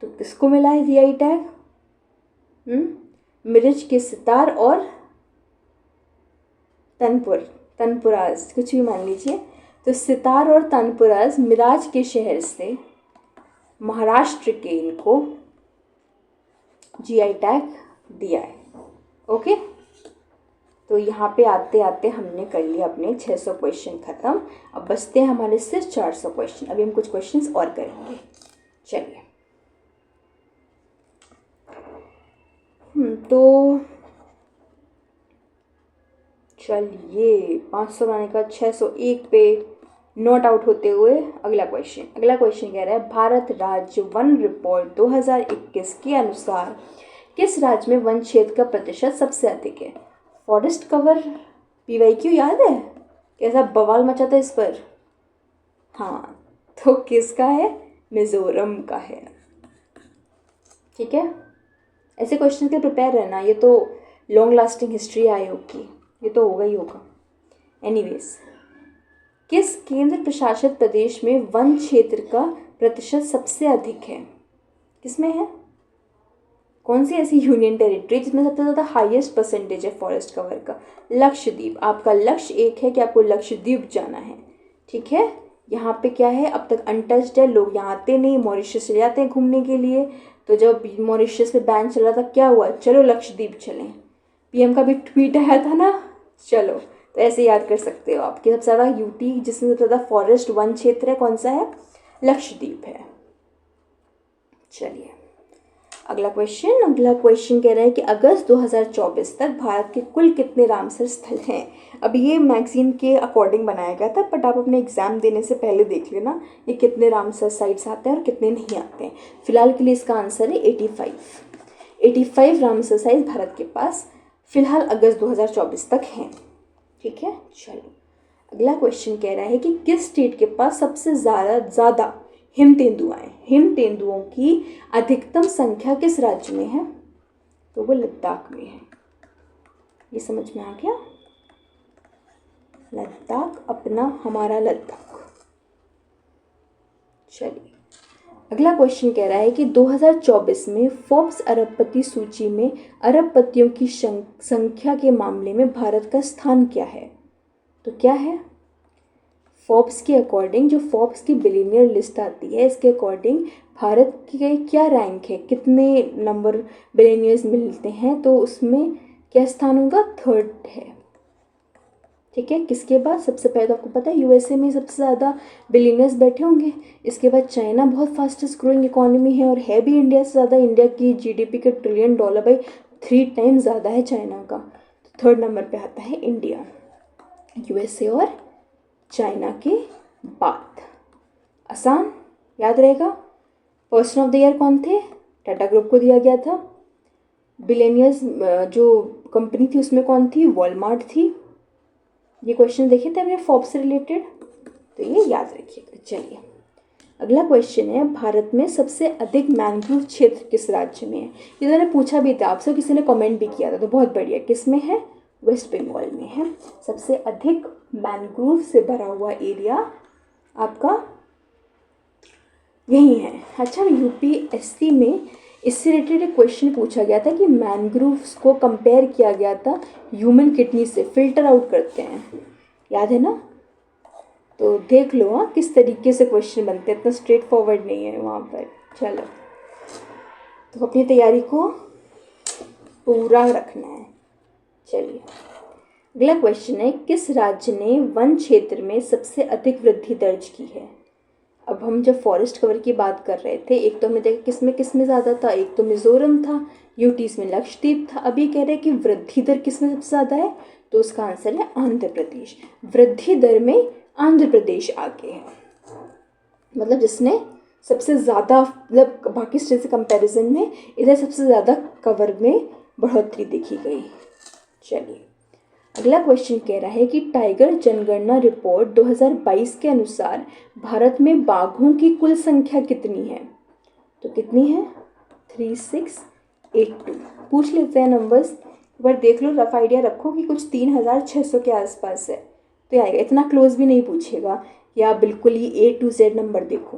तो किसको मिला है जीआई टैग? मिर्च के सितार और तनपुराज, कुछ भी मान लीजिए। तो सितार और तनपुराज मिराज के शहर से महाराष्ट्र के इनको जीआई टैग दिया है। ओके, तो यहाँ पे आते आते हमने कर लिया अपने 600 क्वेश्चन ख़त्म। अब बचते हैं हमारे सिर्फ 400 क्वेश्चन। अभी हम कुछ क्वेश्चंस और करेंगे। चलिए, तो चलिए 500 बनाने का 601 पे नोट आउट होते हुए अगला क्वेश्चन कह रहा है, भारत राज्य वन रिपोर्ट 2021 के अनुसार किस राज्य में वन क्षेत्र का प्रतिशत सबसे अधिक है? फॉरेस्ट कवर पीवाईक्यू याद है कैसा बवाल मचा था इस पर? हाँ, तो किसका है? मिजोरम का है। ठीक है, ऐसे क्वेश्चन के प्रिपेयर रहना। ये तो लॉन्ग लास्टिंग हिस्ट्री आयोग की, ये तो होगा ही होगा। एनीवेज, किस केंद्र प्रशासित प्रदेश में वन क्षेत्र का प्रतिशत सबसे अधिक है? किसमें है? कौन सी ऐसी यूनियन टेरिटरी जिसमें सबसे ज़्यादा हाईएस्ट परसेंटेज है फॉरेस्ट कवर का? लक्षद्वीप। आपका लक्ष्य एक है कि आपको लक्षद्वीप जाना है। ठीक है, यहाँ पे क्या है, अब तक अनटच्ड है, लोग यहाँ आते नहीं, मॉरिशस चले जाते हैं घूमने के लिए। तो जब मॉरिशस पे बैन चल रहा था, क्या हुआ? चलो लक्षद्वीप चलें। पीएम का भी ट्वीट आया था ना, चलो। तो ऐसे याद कर सकते हो आप कि सबसे ज़्यादा यूटी जिसमें सबसे ज़्यादा फॉरेस्ट वन क्षेत्र है, कौन सा है? लक्षद्वीप है। चलिए, अगला क्वेश्चन कह रहा है कि अगस्त 2024 तक भारत के कुल कितने रामसर स्थल हैं? अब ये मैगजीन के अकॉर्डिंग बनाया गया था, बट आप अपने एग्जाम देने से पहले देख लेना ये कितने रामसर साइट्स आते हैं और कितने नहीं आते हैं। फिलहाल के लिए इसका आंसर है 85 रामसर साइट्स भारत के पास फिलहाल अगस्त 2024 तक हैं। ठीक है, चलो अगला क्वेश्चन कह रहा है कि किस स्टेट के पास सबसे ज़्यादा हिम तेंदुओं की अधिकतम संख्या किस राज्य में है? तो वो लद्दाख में है। ये समझ में आ गया? लद्दाख, अपना हमारा लद्दाख। चलिए, अगला क्वेश्चन कह रहा है कि 2024 में फोर्ब्स अरबपति सूची में अरबपतियों की संख्या के मामले में भारत का स्थान क्या है? तो क्या है? फोर्ब्स के अकॉर्डिंग, जो फोर्ब्स की बिलियनियर लिस्ट आती है, इसके अकॉर्डिंग भारत के क्या रैंक है, कितने नंबर बिलियनियर्स मिलते हैं, तो उसमें क्या स्थान होगा? 3rd है। ठीक है, किसके बाद? सबसे पहले तो आपको पता है यूएसए में सबसे ज़्यादा बिलियनियर्स बैठे होंगे। इसके बाद चाइना बहुत फास्टेस्ट ग्रोइंग इकोनॉमी है और है भी इंडिया से ज़्यादा। इंडिया की जीडीपी के $1 ट्रिलियन बाई 3 टाइम्स ज़्यादा है चाइना का। तो 3rd नंबर पे आता है इंडिया, यूएसए और चाइना के बाद। आसान याद रहेगा। पर्सन ऑफ द ईयर कौन थे? टाटा ग्रुप को दिया गया था। बिलियनियर्स जो कंपनी थी उसमें कौन थी? वॉलमार्ट थी। ये क्वेश्चन देखे थे हमने फोर्ब्स से रिलेटेड, तो ये याद रखिएगा। चलिए, अगला क्वेश्चन है, भारत में सबसे अधिक मैंग्रोव क्षेत्र किस राज्य में है? ये तो मैंने पूछा भी था आपसे, किसी ने कमेंट भी किया था, तो बहुत बढ़िया। किस में है? वेस्ट बंगाल में है। सबसे अधिक मैंग्रोव से भरा हुआ एरिया आपका यही है। अच्छा, यूपीएससी में इससे रिलेटेड एक क्वेश्चन पूछा गया था कि मैंग्रोव्स को कंपेयर किया गया था ह्यूमन किडनी से, फिल्टर आउट करते हैं, याद है ना? तो देख लो हाँ किस तरीके से क्वेश्चन बनते हैं, इतना स्ट्रेट फॉरवर्ड नहीं है वहाँ पर। चलो, तो अपनी तैयारी को पूरा रखना है। चलिए, अगला क्वेश्चन है, किस राज्य ने वन क्षेत्र में सबसे अधिक वृद्धि दर्ज की है? अब हम जब फॉरेस्ट कवर की बात कर रहे थे, एक तो हमें देखा किस में ज़्यादा था, एक तो मिजोरम था, यूटीज में लक्षद्वीप था। अभी कह रहे हैं कि वृद्धि दर किस में सबसे ज़्यादा है, तो उसका आंसर है आंध्र प्रदेश। वृद्धि दर में आंध्र प्रदेश आगे है, मतलब जिसने सबसे ज़्यादा, मतलब बाकी स्टेट से कंपैरिजन में इधर सबसे ज़्यादा कवर में बढ़ोतरी देखी गई। चलिए, अगला क्वेश्चन कह रहा है कि टाइगर जनगणना रिपोर्ट 2022 के अनुसार भारत में बाघों की कुल संख्या कितनी है? तो कितनी है? 3682। पूछ लेते हैं नंबर्स, एक बार देख लो, रफ आइडिया रखो कि कुछ 3600 के आसपास है। तो ये आएगा। इतना क्लोज भी नहीं पूछेगा कि आप बिल्कुल ही A to Z नंबर देखो।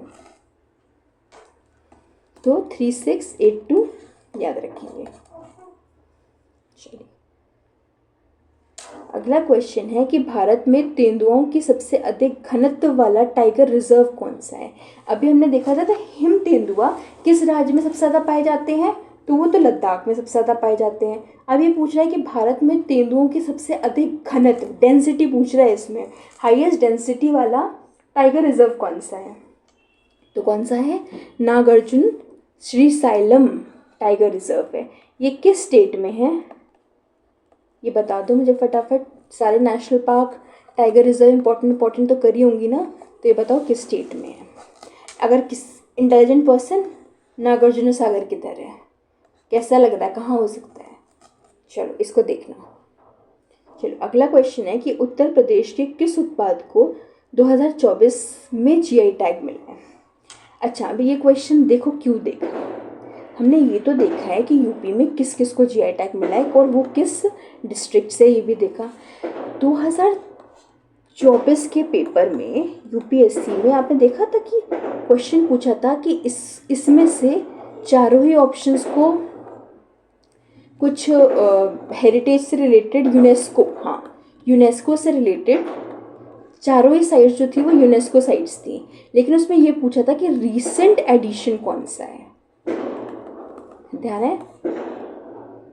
तो 3682 याद रखेंगे। चलिए अगला क्वेश्चन है कि भारत में तेंदुओं की सबसे अधिक घनत्व वाला टाइगर रिजर्व कौन सा है। अभी हमने देखा था हिम तेंदुआ किस राज्य में सबसे ज़्यादा पाए जाते हैं, तो वो तो लद्दाख में सबसे ज़्यादा पाए जाते हैं। अब ये पूछ रहा है कि भारत में तेंदुओं की सबसे अधिक घनत्व, डेंसिटी पूछ रहा है, इसमें हाईएस्ट डेंसिटी वाला टाइगर रिजर्व कौन सा है। तो कौन सा है, नागार्जुन श्रीशैलम टाइगर रिजर्व है। ये किस स्टेट में है ये बता दो मुझे फटाफट। सारे national park tiger reserve important तो करी होंगी ना, तो ये बताओ किस स्टेट में है। अगर किस इंटेलिजेंट पर्सन, नागार्जुन सागर किधर है, कैसा लग रहा है, कहाँ हो सकता है, चलो इसको देखना। चलो अगला क्वेश्चन है कि उत्तर प्रदेश के किस उत्पाद को 2024 में जीआई टैग मिला है। अच्छा अभी ये क्वेश्चन देखो क्यों देखा, हमने ये तो देखा है कि यूपी में किस किस को जीआई टैग मिला है और वो किस डिस्ट्रिक्ट से, ये भी देखा। 2024 के पेपर में यूपीएससी में आपने देखा था कि क्वेश्चन पूछा था कि इसमें से चारों ही ऑप्शंस को कुछ हेरिटेज से रिलेटेड, यूनेस्को से रिलेटेड चारों ही साइट्स जो थी वो यूनेस्को साइट्स थी, लेकिन उसमें ये पूछा था कि रीसेंट एडिशन कौन सा है। ध्यान है,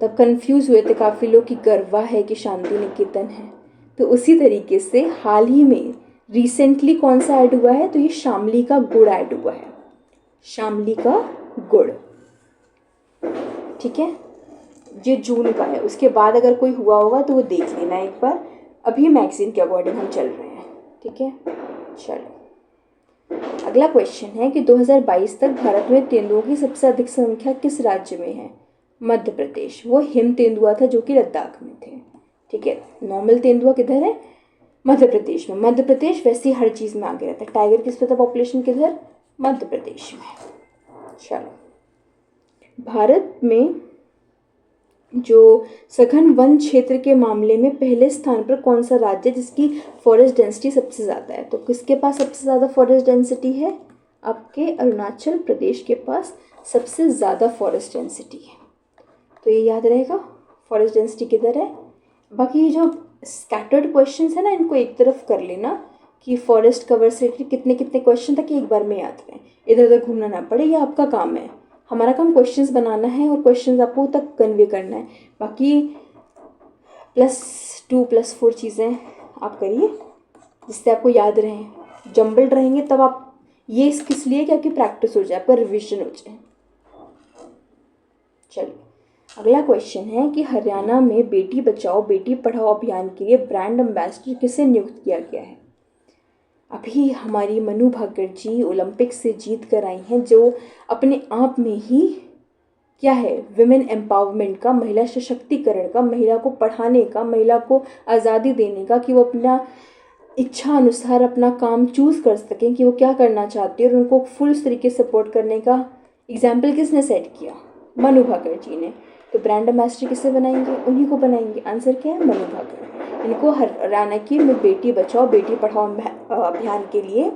तब कंफ्यूज हुए थे काफ़ी लोग कि गरबा है कि शांति निकेतन है। तो उसी तरीके से हाल ही में रिसेंटली कौन सा ऐड हुआ है, तो ये शामली का गुड़ ऐड हुआ है, शामली का गुड़। ठीक है, ये जून का है, उसके बाद अगर कोई हुआ होगा तो वो देख लेना एक बार। अभी मैगजीन के अकॉर्डिंग हम चल रहे हैं। ठीक है, चलो अगला क्वेश्चन है कि 2022 तक भारत में तेंदुओं की सबसे अधिक संख्या किस राज्य में है। मध्य प्रदेश। वो हिम तेंदुआ था जो कि लद्दाख में थे। ठीक है, नॉर्मल तेंदुआ किधर है, मध्य प्रदेश में। मध्य प्रदेश वैसे ही हर चीज़ में आगे रहता है। टाइगर किस पे था पॉपुलेशन किधर, मध्य प्रदेश में। चलो भारत में जो सघन वन क्षेत्र के मामले में पहले स्थान पर कौन सा राज्य है जिसकी फॉरेस्ट डेंसिटी सबसे ज़्यादा है। तो किसके पास सबसे ज़्यादा फॉरेस्ट डेंसिटी है, आपके अरुणाचल प्रदेश के पास सबसे ज़्यादा फॉरेस्ट डेंसिटी है। तो ये याद रहेगा फॉरेस्ट डेंसिटी किधर है। बाकी ये जो स्कैटर्ड क्वेश्चंस है ना, इनको एक तरफ कर लेना कि फॉरेस्ट कवर से कितने कितने क्वेश्चन तक एक बार में याद रहें, इधर उधर घूमना ना पड़े। ये आपका काम है, हमारा काम क्वेश्चंस बनाना है और क्वेश्चंस आपको तक कन्वे करना है। बाकी +2 +4 चीज़ें आप करिए जिससे आपको याद रहें। जंबल्ड रहेंगे तब आप, ये किस लिए कि आपकी प्रैक्टिस हो जाए, आपका रिविजन हो जाए। चलिए अगला क्वेश्चन है कि हरियाणा में बेटी बचाओ बेटी पढ़ाओ अभियान के लिए ब्रांड एम्बेसडर किसे नियुक्त किया गया है। अभी हमारी मनु भाकर जी ओलंपिक से जीत कर आई हैं, जो अपने आप में ही क्या है, विमेन एम्पावरमेंट का, महिला सशक्तिकरण का, महिला को पढ़ाने का, महिला को आज़ादी देने का, कि वो अपना इच्छा अनुसार अपना काम चूज़ कर सकें कि वो क्या करना चाहती है, और उनको फुल तरीके से सपोर्ट करने का एग्जाम्पल किसने सेट किया, मनु भाकर जी ने। तो ब्रांड एम्बेसडर किसे बनाएंगे, उन्हीं को बनाएंगे। आंसर क्या है, मनु भाकर। इनको हरियाणा की बेटी बचाओ बेटी पढ़ाओ अभियान के लिए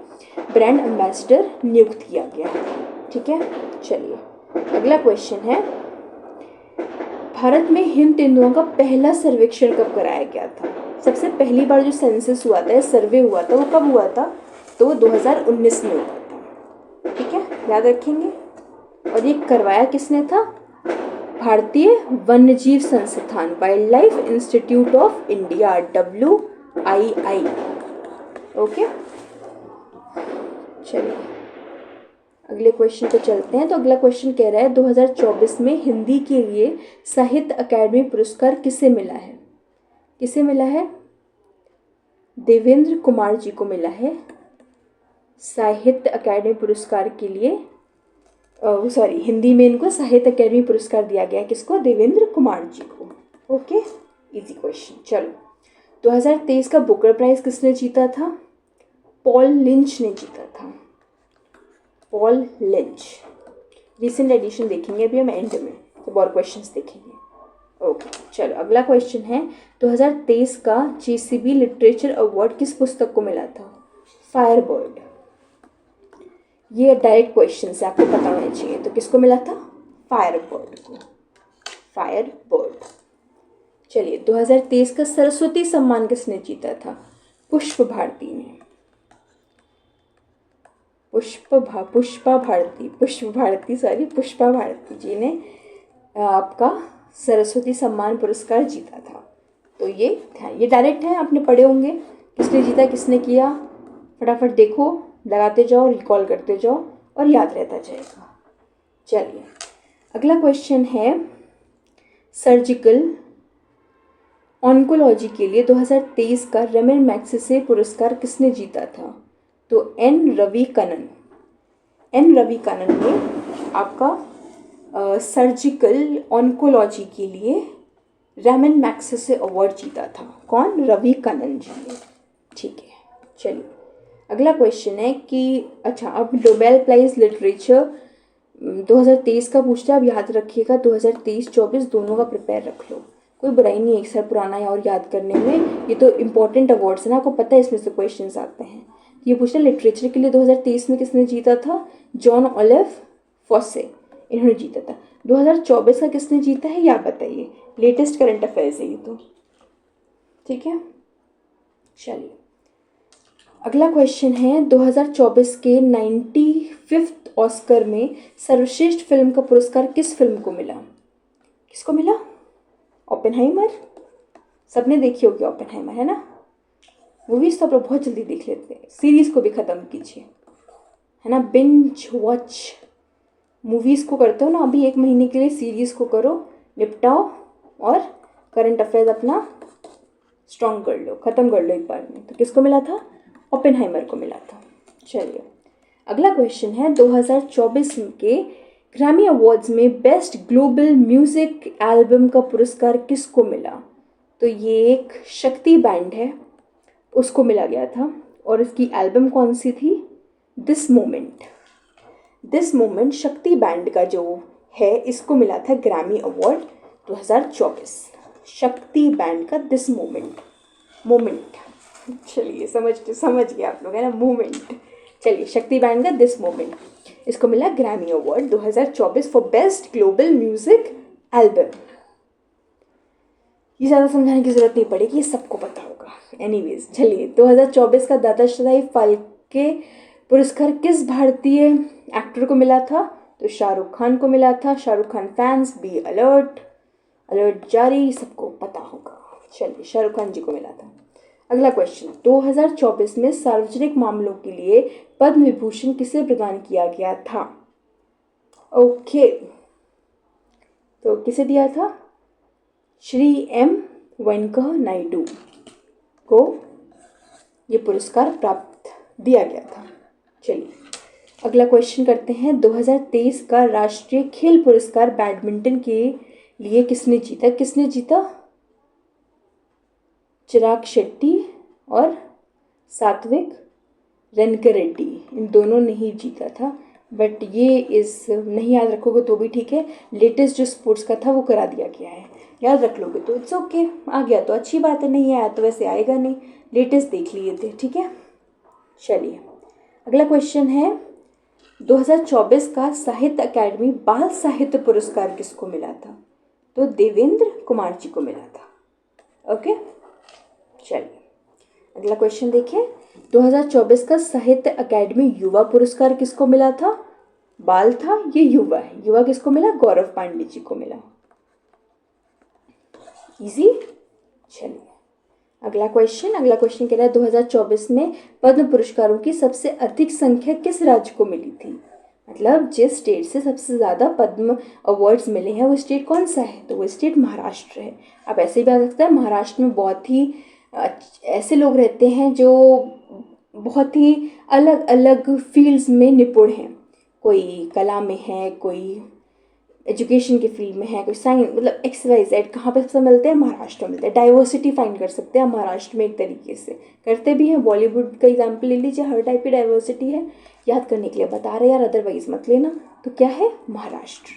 ब्रांड एम्बेसडर नियुक्त किया गया है। ठीक है, चलिए अगला क्वेश्चन है, भारत में हिम तेंदुओं का पहला सर्वेक्षण कब कराया गया था। सबसे पहली बार जो सेंसस हुआ था, सर्वे हुआ था, वो कब हुआ था, तो वो 2019 में हुआ था। ठीक है, याद रखेंगे। और ये करवाया किसने था, भारतीय वन्यजीव संस्थान, wild life institute of India, WII। Okay, चलिए अगले क्वेश्चन पे चलते हैं। तो अगला क्वेश्चन कह रहा है 2024 में हिंदी के लिए साहित्य अकादमी पुरस्कार किसे मिला है। किसे मिला है, देवेंद्र कुमार जी को मिला है साहित्य अकादमी पुरस्कार के लिए। हिंदी में इनको साहित्य अकादमी पुरस्कार दिया गया, किसको, देवेंद्र कुमार जी को। Okay, easy question. चलो 2023 का बुकर प्राइज किसने जीता था, पॉल लिंच ने जीता था, पॉल लिंच। रिसेंट एडिशन देखेंगे अभी हम एंड में, जब और क्वेश्चंस देखेंगे। ओके, चलो अगला क्वेश्चन है 2023 का JCB लिटरेचर अवार्ड किस पुस्तक को मिला था? फायरबर्ड। ये डायरेक्ट क्वेश्चन से आपको पता होना चाहिए, तो किसको मिला था? फायरबर्ड को, फायरबर्ड। चलिए 2023 का सरस्वती सम्मान किसने जीता था? पुष्प भारती ने, पुष्पा भारती जी ने आपका सरस्वती सम्मान पुरस्कार जीता था। तो ये डायरेक्ट है, आपने पढ़े होंगे, किसने जीता किसने किया, फटाफट देखो, लगाते जाओ, रिकॉल करते जाओ और याद रहता जाएगा। चलिए अगला क्वेश्चन है सर्जिकल ऑन्कोलॉजी के लिए 2023 का रमन मैग्सेसे पुरस्कार किसने जीता था? तो एन रवि कनन ने आपका सर्जिकल ऑन्कोलॉजी के लिए रमन मैग्सेसे अवार्ड जीता था। कौन? रवि कनन जी ने। ठीक है, चलिए अगला क्वेश्चन है कि अच्छा, अब नोबेल प्राइज लिटरेचर 2023 का पूछता है, अब याद रखिएगा 2023-24 दोनों का प्रिपेयर रख लो, कोई बुराई नहीं है एक साल पुराना है और याद करने में, ये तो इंपॉर्टेंट अवार्ड्स है ना, आपको पता है इसमें से क्वेश्चंस आते हैं। ये पूछना लिटरेचर के लिए 2023 में किसने जीता था? जॉन ओलिव फॉसे, इन्होंने जीता था। 2024 का किसने जीता है, या बताइए, लेटेस्ट करंट अफेयर्स है ये तो। ठीक है, चलिए अगला क्वेश्चन है 2024 के 95th ऑस्कर में सर्वश्रेष्ठ फिल्म का पुरस्कार किस फिल्म को मिला? किसको मिला? ओपेनहाइमर। सबने देखी होगी ओपेनहाइमर, है ना? मूवीज़ तो आप लोग बहुत जल्दी देख लेते हैं, सीरीज़ को भी ख़त्म कीजिए, है ना? बिंज वॉच मूवीज़ को करते हो ना, अभी 1 महीने के लिए सीरीज़ को करो, निपटाओ और करंट अफेयर्स अपना स्ट्रॉन्ग कर लो, ख़त्म कर लो एक बार में। तो किसको मिला था? ओपेनहाइमर को मिला था। चलिए अगला क्वेश्चन है 2024 के ग्रैमी अवार्ड्स में बेस्ट ग्लोबल म्यूज़िक एल्बम का पुरस्कार किसको मिला? तो ये एक शक्ति बैंड है, उसको मिला गया था, और इसकी एल्बम कौन सी थी? दिस मोमेंट शक्ति बैंड का जो है, इसको मिला था ग्रैमी अवार्ड 2024। शक्ति बैंड का दिस मोमेंट। चलिए समझ गए आप लोग, है ना? मोमेंट। चलिए शक्ति बैंड का दिस मोमेंट, इसको मिला Grammy award 2024 for best global music album. ये ज़्यादा समझाने की ज़रूरत नहीं पड़ेगी, ये सबको पता होगा। एनीवेज चलिए 2024 का दादा साहेब फाल्के पुरस्कार किस भारतीय एक्टर को मिला था? तो शाहरुख खान को मिला था। Shahrukh Khan fans be alert जारी, सबको पता होगा। चलिए शाहरुख खान जी को मिला था। अगला क्वेश्चन 2024 में सार्वजनिक मामलों के लिए पद्म विभूषण किसे प्रदान किया गया था? ओके, तो किसे दिया था? श्री एम वेंकैया नायडू को ये पुरस्कार प्राप्त दिया गया था। चलिए अगला क्वेश्चन करते हैं 2023 का राष्ट्रीय खेल पुरस्कार बैडमिंटन के लिए किसने जीता? चिराग शेट्टी और सात्विक रनकरेड्डी, इन दोनों ने ही जीता था। बट ये नहीं याद रखोगे तो भी ठीक है, लेटेस्ट जो स्पोर्ट्स का था वो करा दिया गया है, याद रख लोगे तो इट्स ओके। आ गया तो अच्छी बात है, नहीं आया तो वैसे आएगा नहीं, लेटेस्ट देख लिए थे, ठीक है। चलिए अगला क्वेश्चन है 2024 का साहित्य अकादमी बाल साहित्य पुरस्कार किसको मिला था? तो देवेंद्र कुमार जी को मिला था। ओके, चलिए अगला क्वेश्चन देखिए 2024 का साहित्य अकादमी युवा पुरस्कार किसको मिला था? बाल था, ये युवा है। युवा किसको मिला? गौरव पांडे जी को मिला। इजी। चलिए अगला क्वेश्चन कह रहा है 2024 में पद्म पुरस्कारों की सबसे अधिक संख्या किस राज्य को मिली थी? मतलब जिस स्टेट से सबसे ज़्यादा पद्म अवार्ड्स मिले हैं वो स्टेट कौन सा है? तो वो स्टेट महाराष्ट्र है। अब ऐसे भी आ सकता है महाराष्ट्र में बहुत ही ऐसे लोग रहते हैं जो बहुत ही अलग अलग फील्ड्स में निपुण हैं। कोई कला में है, कोई एजुकेशन के फील्ड में है, कोई साइंस, मतलब XYZ। कहाँ पे सबसे मिलते हैं? महाराष्ट्र में मिलते हैं। डाइवर्सिटी फाइंड कर सकते हैं महाराष्ट्र में, एक तरीके से करते भी हैं। बॉलीवुड का एग्जाम्पल ले लीजिए, हर टाइप की डाइवर्सिटी है, याद करने के लिए बता रहे यार, अदरवाइज मत लेना। तो क्या है? महाराष्ट्र।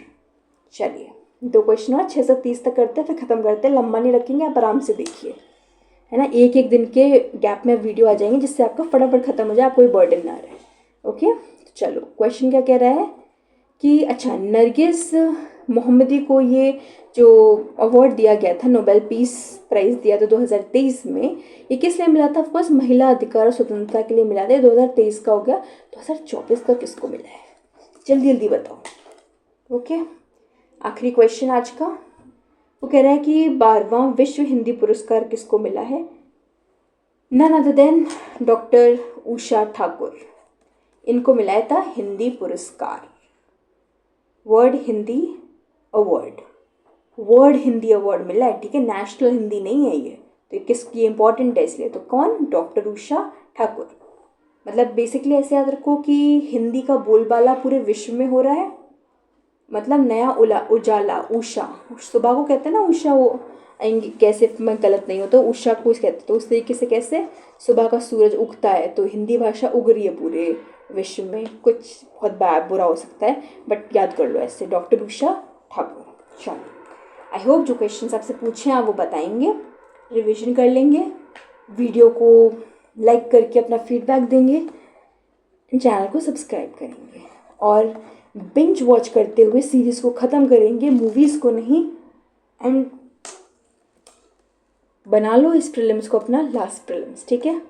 चलिए 2 क्वेश्चन और 6 से 30 तक करते हैं, फिर ख़त्म करते हैं। लंबा नहीं रखेंगे, आप आराम से देखिए, है ना। एक एक दिन के गैप में वीडियो आ जाएंगे, जिससे आपका फटाफट ख़त्म हो जाए, आपको कोई बर्डन ना रहे। ओके, चलो क्वेश्चन क्या कह रहा है कि अच्छा, नरगिस मोहम्मदी को ये जो अवार्ड दिया गया था, नोबेल पीस प्राइज़ दिया था 2023 में, ये किस लिए मिला था? ऑफकोर्स महिला अधिकार और स्वतंत्रता के लिए मिला था। 2023 का हो गया, 2024 का किसको मिला है? जल्दी जल्दी बताओ। ओके, आखिरी क्वेश्चन आज का, वो कह रहा है कि 12वां विश्व हिंदी पुरस्कार किसको मिला है? None other than doctor Usha Thakur. इनको मिला था हिंदी पुरस्कार, world Hindi award, world Hindi award मिला है, ठीक है, नेशनल हिंदी नहीं है ये। तो किसकी इंपॉर्टेंट है इसलिए। तो कौन? डॉक्टर उषा ठाकुर। मतलब बेसिकली ऐसे याद रखो कि हिंदी का बोलबाला पूरे विश्व में हो रहा है। मतलब नया उजाला, उषा, सुबह को कहते हैं ना उषा, वो कैसे, मैं गलत नहीं हो तो उषा को कहते, तो उस तरीके से कैसे सुबह का सूरज उगता है, तो हिंदी भाषा उग रही है पूरे विश्व में। कुछ बहुत बुरा हो सकता है, बट याद कर लो ऐसे, डॉक्टर उषा ठाकुर। चलो, आई होप जो क्वेश्चंस आपसे पूछे हैं आप वो बताएंगे, रिवीजन कर लेंगे, वीडियो को लाइक करके अपना फीडबैक देंगे, चैनल को सब्सक्राइब करेंगे और बिंज वॉच करते हुए सीरीज़ को ख़त्म करेंगे, मूवीज़ को नहीं। एंड बना लो इस प्रीलिम्स को अपना लास्ट प्रीलिम्स, ठीक है।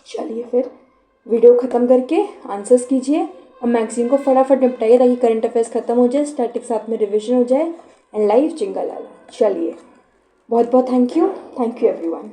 चलिए फिर वीडियो ख़त्म करके आंसर्स कीजिए और मैगजीन को फटाफट निपटाइए, ताकि करंट अफेयर्स ख़त्म हो जाए, स्टैटिक साथ में रिविजन हो जाए एंड लाइव जिंगल आ जाए। चलिए, बहुत बहुत थैंक यू एवरीवन।